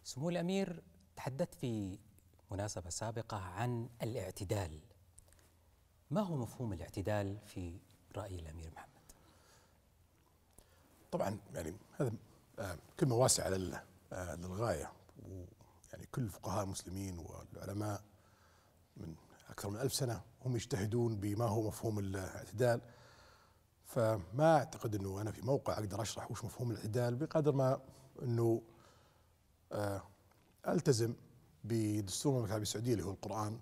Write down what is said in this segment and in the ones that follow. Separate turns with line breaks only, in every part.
سمو الأمير، تحدثت في مناسبة سابقة عن الاعتدال. ما هو مفهوم الاعتدال في رأي الأمير محمد؟
طبعا يعني هذا كلمة واسعة للغاية، ويعني كل الفقهاء المسلمين والعلماء من أكثر من 1000 سنة هم يجتهدون بما هو مفهوم الاعتدال. فما أعتقد أنه أنا في موقع أقدر أشرح وش مفهوم الاعتدال، بقدر ما أنه ألتزم بدستور المملكة العربية السعودية اللي هو القرآن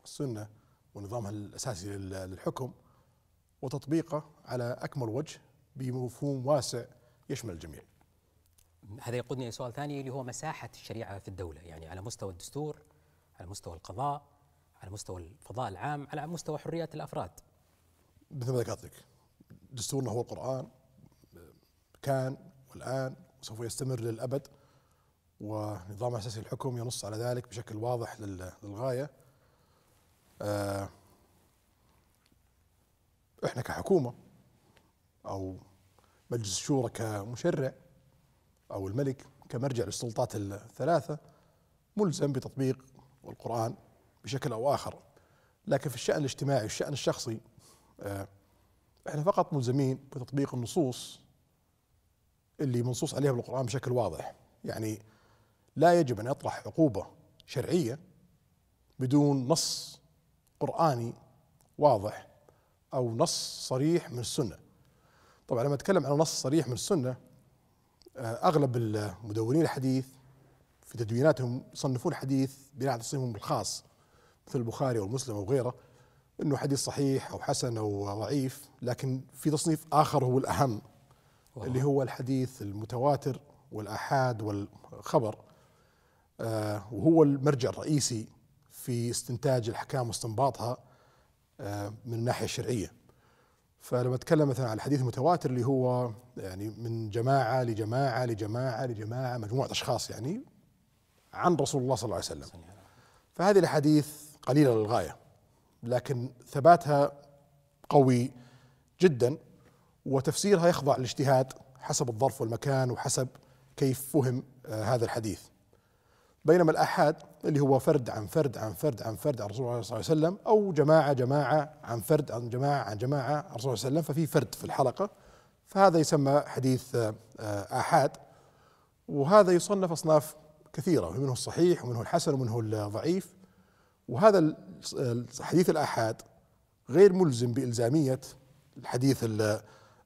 والسنة ونظامها الأساسي للحكم، وتطبيقه على أكمل وجه بمفهوم واسع يشمل الجميع.
هذا يقودني إلى سؤال ثاني اللي هو مساحة الشريعة في الدولة، يعني على مستوى الدستور، على مستوى القضاء، على مستوى الفضاء العام، على مستوى حريات الأفراد.
مثل ما ذكرت لك، دستورنا هو القرآن، كان والآن وسوف يستمر للأبد، ونظام أساسي الحكم ينص على ذلك بشكل واضح للغاية. احنا كحكومة أو مجلس الشورى كمشرع أو الملك كمرجع للسلطات الثلاثة ملزم بتطبيق القرآن بشكل أو آخر، لكن في الشأن الاجتماعي والشأن الشخصي احنا فقط ملزمين بتطبيق النصوص اللي منصوص عليها بالقرآن بشكل واضح. يعني لا يجب أن يطرح عقوبة شرعية بدون نص قرآني واضح أو نص صريح من السنة. طبعا لما أتكلم عن نص صريح من السنة، أغلب المدونين الحديث في تدويناتهم يصنفون الحديث بناء على تصنيفهم الخاص مثل البخاري أو مسلم أو غيره أنه حديث صحيح أو حسن أو ضعيف، لكن في تصنيف آخر هو الأهم اللي هو الحديث المتواتر والآحاد والخبر، وهو المرجع الرئيسي في استنتاج الأحكام واستنباطها من الناحية الشرعية. فلما أتكلم مثلا عن الحديث المتواتر اللي هو يعني من جماعة لجماعة لجماعة لجماعة، مجموعة أشخاص يعني عن رسول الله صلى الله عليه وسلم، فهذه الأحاديث قليلة للغاية، لكن ثباتها قوي جدا، وتفسيرها يخضع للاجتهاد حسب الظرف والمكان وحسب كيف فهم هذا الحديث. بينما الآحاد اللي هو فرد عن فرد عن فرد عن فرد عن رسول الله صلى الله عليه وسلم، أو جماعة جماعة عن فرد عن جماعة عن جماعة عن رسول الله صلى الله عليه وسلم، ففي فرد في الحلقة، فهذا يسمى حديث آحاد. وهذا يصنف أصناف كثيرة، ومنه الصحيح ومنه الحسن ومنه الضعيف. وهذا الحديث الآحاد غير ملزم بإلزامية الحديث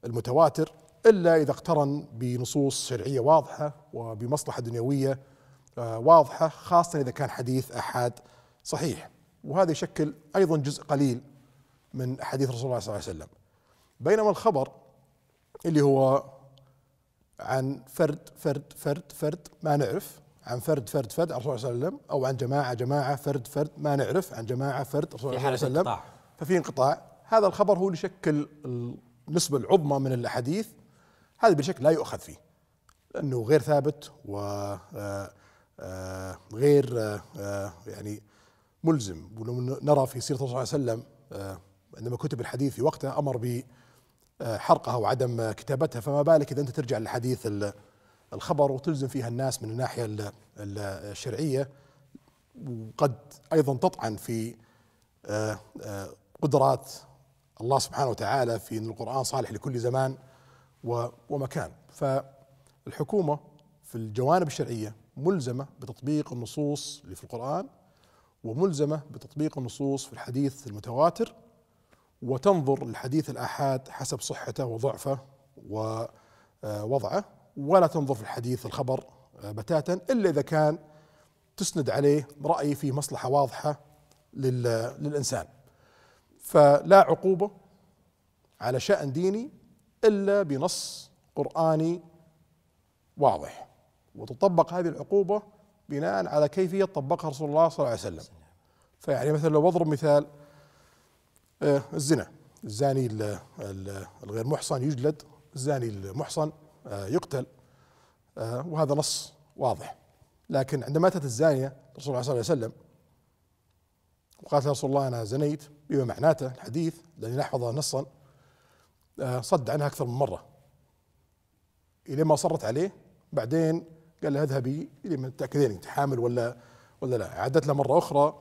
المتواتر إلا إذا اقترن بنصوص شرعية واضحة وبمصلحة دنيوية واضحة، خاصة إذا كان حديث آحاد صحيح، وهذا يشكل أيضا جزء قليل من حديث رسول الله صلى الله عليه وسلم. بينما الخبر اللي هو عن فرد فرد فرد فرد ما نعرف، عن فرد فرد فرد عن رسول الله صلى الله عليه وسلم، أو عن جماعة جماعة فرد فرد ما نعرف عن جماعة فرد رسول الله صلى الله عليه وسلم، ففي انقطاع. هذا الخبر هو اللي يشكل النسبة العظمى من الأحاديث، هذا بشكل لا يؤخذ فيه لأنه غير ثابت وغير يعني ملزم. ولو نرى في سيرة الرسول صلى الله عليه وسلم عندما كتب الحديث في وقتها أمر بحرقها وعدم كتابتها، فما بالك إذا أنت ترجع للحديث الخبر وتلزم فيها الناس من الناحية الشرعية، وقد أيضا تطعن في قدرات الله سبحانه وتعالى في أن القرآن صالح لكل زمان ومكان. فالحكومة في الجوانب الشرعية ملزمة بتطبيق النصوص اللي في القرآن، وملزمة بتطبيق النصوص في الحديث المتواتر، وتنظر للحديث الآحاد حسب صحته وضعفه ووضعه، ولا تنظر في الحديث الخبر بتاتا إلا إذا كان تسند عليه رأي فيه مصلحة واضحة للإنسان. فلا عقوبة على شأن ديني إلا بنص قرآني واضح، وتطبق هذه العقوبة بناء على كيفية طبقها رسول الله صلى الله عليه وسلم. فيعني مثلا لو بضرب مثال الزنا، الزاني الغير محصن يجلد، الزاني المحصن يقتل، وهذا نص واضح. لكن عندما أتت الزانية رسول الله صلى الله عليه وسلم وقالت يا رسول الله أنا زنيت بما معناته الحديث الذي نحفظه نصا، صد عنها أكثر من مرة إلى ما صرت عليه. بعدين قال لها اذهبي لي من تاكدين انت حامل ولا لا. عادت له مره اخرى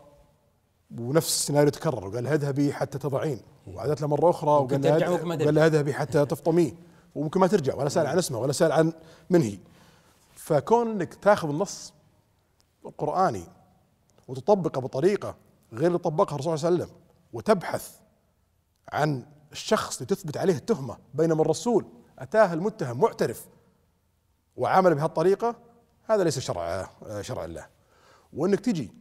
ونفس السيناريو تكرر، وقال لها اذهبي حتى تضعين. وعادت له مره اخرى وقال لها اذهبي حتى تفطميه، وممكن ما ترجع، ولا سال عن اسمه ولا سال عن من هي. فكون انك تاخذ النص القرآني وتطبقه بطريقة غير اللي طبقها الرسول صلى الله عليه وسلم، وتبحث عن الشخص اللي تثبت عليه التهمة، بينما الرسول أتاه المتهم معترف وعامل بهالطريقة، هذا ليس شرع الله. وأنك تجي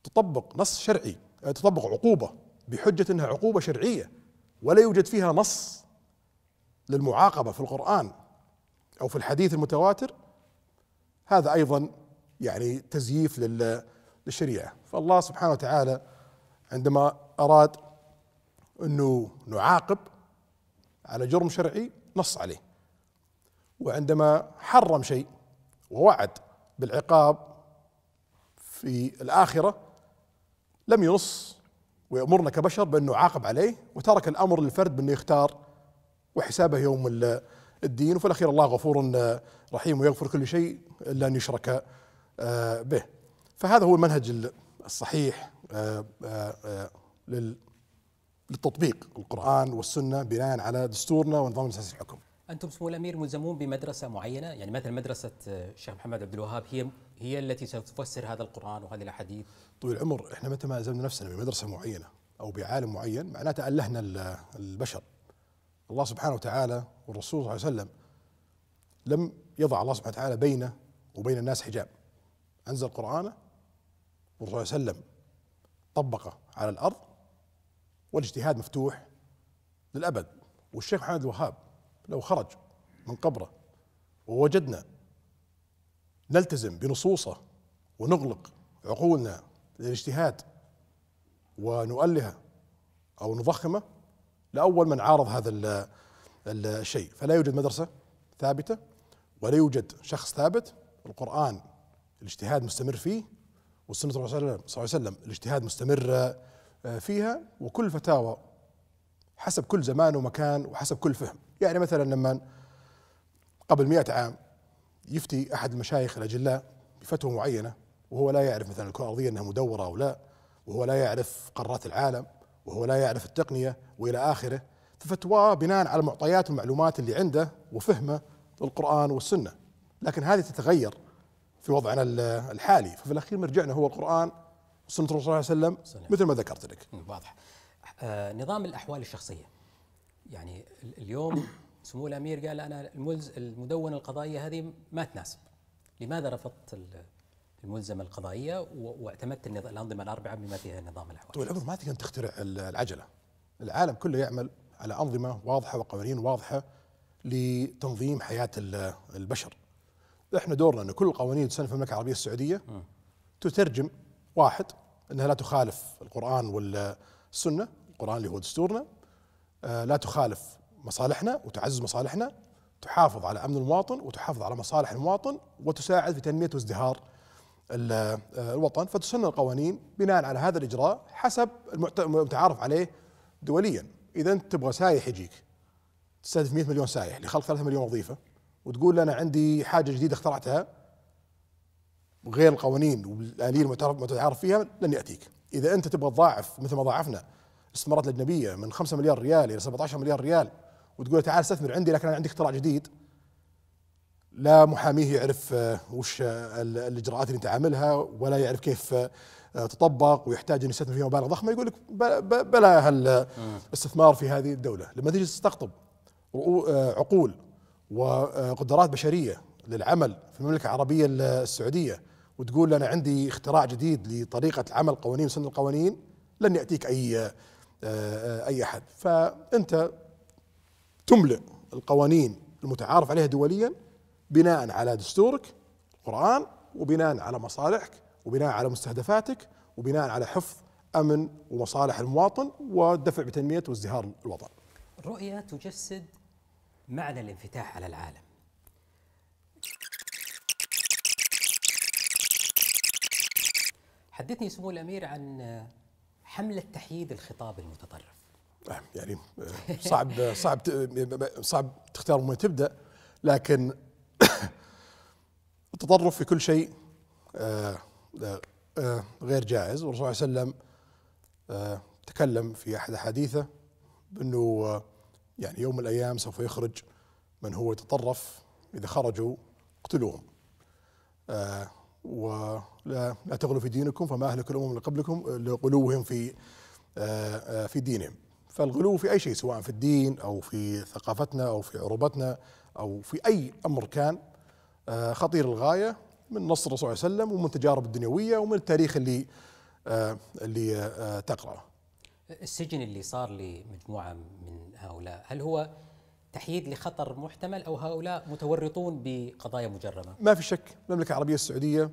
تطبق نص شرعي، تطبق عقوبة بحجة أنها عقوبة شرعية ولا يوجد فيها نص للمعاقبة في القرآن أو في الحديث المتواتر، هذا أيضا يعني تزييف للشريعة. فالله سبحانه وتعالى عندما أراد أنه نعاقب على جرم شرعي نص عليه، وعندما حرم شيء ووعد بالعقاب في الآخرة لم ينص ويأمرنا كبشر بأن نعاقب عليه، وترك الأمر للفرد بأنه يختار وحسابه يوم الدين. وفي الأخير الله غفور رحيم ويغفر كل شيء إلا أن يشرك به. فهذا هو المنهج الصحيح للتطبيق القرآن والسنة بناء على دستورنا ونظام الأساسي الحكم.
أنتم سمو الأمير ملزمون بمدرسة معينة، يعني مثلا مدرسة الشيخ محمد عبد الوهاب هي التي ستفسر هذا القرآن وهذه الأحاديث؟
طويل العمر احنا متى ما ألزمنا نفسنا بمدرسة معينة أو بعالم معين معناته ألهنا البشر. الله سبحانه وتعالى والرسول صلى الله عليه وسلم لم يضع الله سبحانه وتعالى بينه وبين الناس حجاب، أنزل القرآن والرسول صلى الله عليه وسلم طبقه على الأرض، والاجتهاد مفتوح للأبد. والشيخ محمد الوهاب لو خرج من قبره ووجدنا نلتزم بنصوصه ونغلق عقولنا للاجتهاد ونؤلهه أو نضخمه، لأول من عارض هذا الشيء. فلا يوجد مدرسة ثابتة ولا يوجد شخص ثابت. القرآن الاجتهاد مستمر فيه، والسنة صلى الله عليه وسلم الاجتهاد مستمر فيها، وكل فتاوى حسب كل زمان ومكان وحسب كل فهم. يعني مثلا لما قبل 100 عام يفتي أحد المشايخ الأجلاء بفتوى معينة وهو لا يعرف مثلا الكرة الأرضية أنها مدورة أو لا، وهو لا يعرف قارات العالم، وهو لا يعرف التقنية وإلى آخره، ففتواه بناء على المعطيات والمعلومات اللي عنده وفهمه للقرآن والسنة. لكن هذه تتغير في وضعنا الحالي، ففي الأخير مرجعنا هو القرآن وسنة الرسول صلى الله عليه وسلم مثل ما ذكرت لك.
واضح. نظام الأحوال الشخصية، يعني اليوم سمو الأمير قال أنا المدونة القضائية هذه ما تناسب، لماذا رفضت الملزمة القضائية واعتمدت الأنظمة الأربعة بما فيها نظام الأحوال؟
طول العمر ما تقدر تخترع العجلة، العالم كله يعمل على أنظمة واضحة وقوانين واضحة لتنظيم حياة البشر. احنا دورنا ان كل القوانين تسن في المملكة العربية السعودية تترجم واحد انها لا تخالف القرآن والسنة، القرآن اللي هو دستورنا، لا تخالف مصالحنا وتعزز مصالحنا، تحافظ على أمن المواطن وتحافظ على مصالح المواطن، وتساعد في تنمية وازدهار الوطن. فتسن القوانين بناء على هذا الإجراء حسب المتعارف عليه دوليا. إذا أنت تبغى سايح يجيك تستهدف 100 مليون سايح لخلق 3 مليون وظيفة، وتقول أنا عندي حاجة جديدة اخترعتها غير القوانين والآلية المتعارف فيها، لن يأتيك. إذا أنت تبغى تضاعف مثل ما ضاعفنا الاستثمارات الأجنبية من 5 مليار ريال إلى 17 مليار ريال، وتقول تعال استثمر عندي لكن أنا عندي اختراع جديد، لا محاميه يعرف وش الإجراءات اللي أنت عاملها ولا يعرف كيف تطبق، ويحتاج أن يستثمر فيها مبالغ ضخمة، يقول لك بلا هالاستثمار في هذه الدولة. لما تيجي تستقطب عقول وقدرات بشرية للعمل في المملكة العربية السعودية وتقول أنا عندي اختراع جديد لطريقة عمل قوانين وسن القوانين، لن يأتيك أي أحد. فأنت تملئ القوانين المتعارف عليها دوليا بناء على دستورك القرآن، وبناء على مصالحك، وبناء على مستهدفاتك، وبناء على حفظ أمن ومصالح المواطن والدفع بتنمية وازدهار الوطن.
الرؤية تجسد معنى الانفتاح على العالم. حدثني سمو الأمير عن حملة تحييد الخطاب المتطرف.
يعني صعب تختار من تبدأ، لكن التطرف في كل شيء غير جائز. والرسول صلى الله عليه وسلم تكلم في أحد أحاديثه بأنه يعني يوم من الأيام سوف يخرج من هو يتطرف، إذا خرجوا اقتلوهم، ولا تغلوا في دينكم فما أهلك الأمم اللي قبلكم لغلوهم في دينهم. فالغلو في أي شيء سواء في الدين أو في ثقافتنا أو في عروبتنا أو في أي أمر كان خطير الغاية، من نص الرسول صلى الله عليه وسلم ومن التجارب الدنيوية ومن التاريخ اللي تقرأه.
السجن اللي صار لمجموعة من هؤلاء، هل هو تحييد لخطر محتمل أو هؤلاء متورطون بقضايا مجرمة؟
ما في شك المملكة العربية السعودية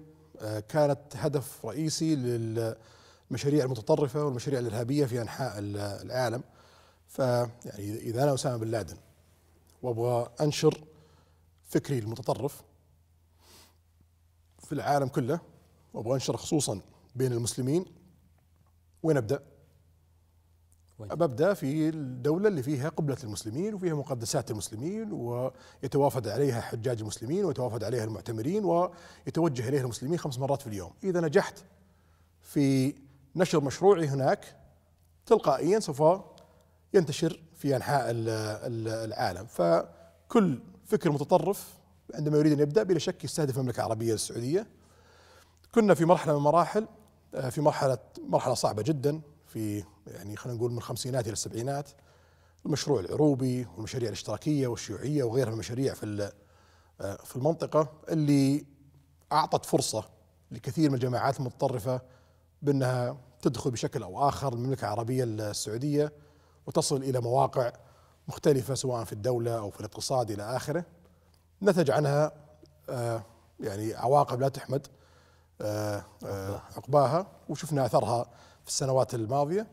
كانت هدف رئيسي للمشاريع المتطرفة والمشاريع الإرهابية في أنحاء العالم. فيعني إذا أنا أسامة بن لادن وأبغى أنشر فكري المتطرف في العالم كله وأبغى أنشر خصوصا بين المسلمين، وين أبدأ؟ أبدأ في الدولة اللي فيها قبلة المسلمين وفيها مقدسات المسلمين ويتوافد عليها حجاج المسلمين ويتوافد عليها المعتمرين ويتوجه إليها المسلمين 5 مرات في اليوم. إذا نجحت في نشر مشروعي هناك تلقائيا سوف ينتشر في أنحاء العالم. فكل فكر متطرف عندما يريد أن يبدأ بلا شك يستهدف المملكة العربية السعودية. كنا في مرحلة من المراحل، في مرحلة صعبة جدا، في يعني خلينا نقول من الخمسينات إلى السبعينات، المشروع العروبي والمشاريع الاشتراكية والشيوعية وغيرها من المشاريع في المنطقة اللي أعطت فرصة لكثير من الجماعات المتطرفة بأنها تدخل بشكل أو آخر المملكة العربية السعودية وتصل إلى مواقع مختلفة سواء في الدولة أو في الاقتصاد إلى آخره. نتج عنها يعني عواقب لا تحمد عقباها، وشفنا أثرها في السنوات الماضية.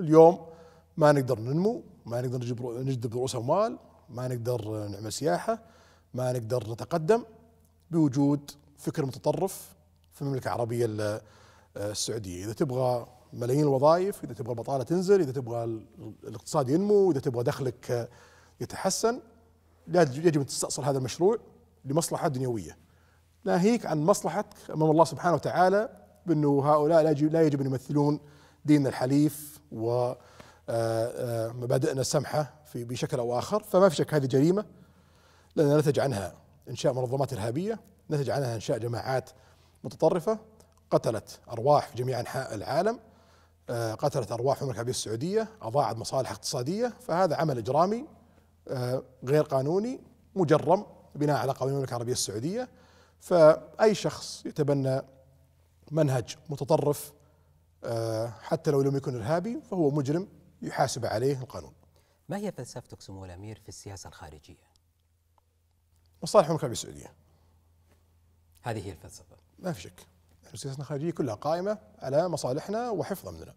اليوم ما نقدر ننمو، ما نقدر نجذب رؤوس أموال، ما نقدر نعمل سياحة، ما نقدر نتقدم بوجود فكر متطرف في المملكة العربية السعودية. إذا تبغى ملايين الوظائف، إذا تبغى البطالة تنزل، إذا تبغى الاقتصاد ينمو، إذا تبغى دخلك يتحسن، يجب أن تستأصل هذا المشروع لمصلحة دنيوية، ناهيك عن مصلحتك أمام الله سبحانه وتعالى، بأنه هؤلاء لا يجب أن يمثلون ديننا الحليف ومبادئنا السمحة بشكل أو آخر. فما في شك هذه جريمة، لأن نتج عنها إنشاء منظمات إرهابية، نتج عنها إنشاء جماعات متطرفة قتلت أرواح في جميع أنحاء العالم، قتلت أرواح في المملكة العربية السعودية، أضاعت مصالح اقتصادية. فهذا عمل إجرامي غير قانوني مجرم بناء على قوانين المملكة العربية السعودية. فأي شخص يتبنى منهج متطرف حتى لو لم يكن إرهابي فهو مجرم يحاسب عليه القانون.
ما هي فلسفتك سمو الأمير في السياسة الخارجية؟
مصالح المملكة العربية السعودية،
هذه هي الفلسفة،
ما في شك. سياستنا الخارجية كلها قائمة على مصالحنا وحفظ أمننا.